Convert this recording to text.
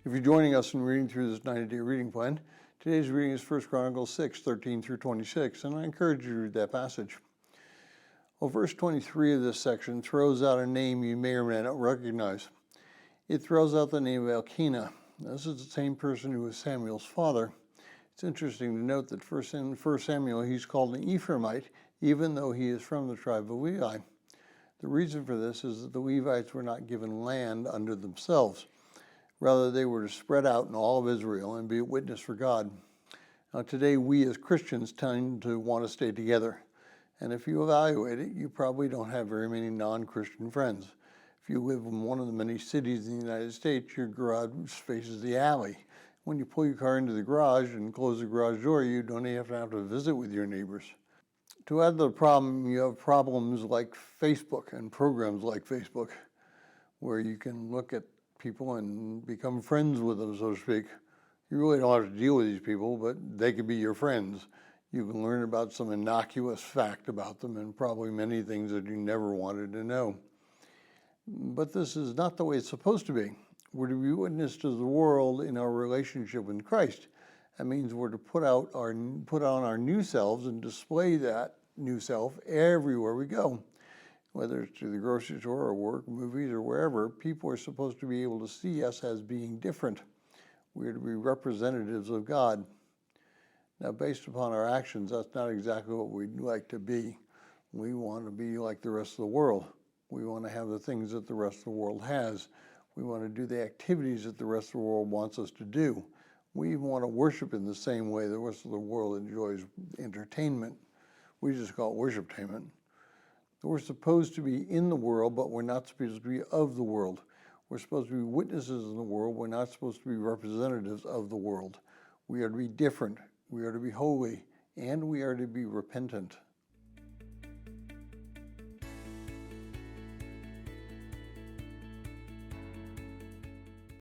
If you're joining us in reading through this 90-day reading plan, today's reading is 1 Chronicles 6, 13 through 26, and I encourage you to read that passage. Well, verse 23 of this section throws out a name you may or may not recognize. It throws out the name of Elkanah. This is the same person who was Samuel's father. It's interesting to note that first in 1 Samuel he's called an Ephraimite, even though he is from the tribe of Levi. The reason for this is that the Levites were not given land unto themselves. Rather, they were to spread out in all of Israel and be a witness for God. Now, today, we as Christians tend to want to stay together. And if you evaluate it, you probably don't have very many non-Christian friends. If you live in one of the many cities in the United States, your garage faces the alley. When you pull your car into the garage and close the garage door, you don't even have to visit with your neighbors. To add to the problem, you have problems like Facebook and programs like Facebook, where you can look at people and become friends with them, so to speak. You really don't have to deal with these people, but they could be your friends. You can learn about some innocuous fact about them and probably many things that you never wanted to know. But this is not the way it's supposed to be. We're to be witness to the world in our relationship with Christ. That means we're to put on our new selves and display that new self everywhere we go. Whether it's to the grocery store or work, movies, or wherever, people are supposed to be able to see us as being different. We are to be representatives of God. Now, based upon our actions, that's not exactly what we'd like to be. We want to be like the rest of the world. We want to have the things that the rest of the world has. We want to do the activities that the rest of the world wants us to do. We even want to worship in the same way the rest of the world enjoys entertainment. We just call it worshiptainment. We're supposed to be in the world, but we're not supposed to be of the world. We're supposed to be witnesses in the world. We're not supposed to be representatives of the world. We are to be different. We are to be holy, and we are to be repentant.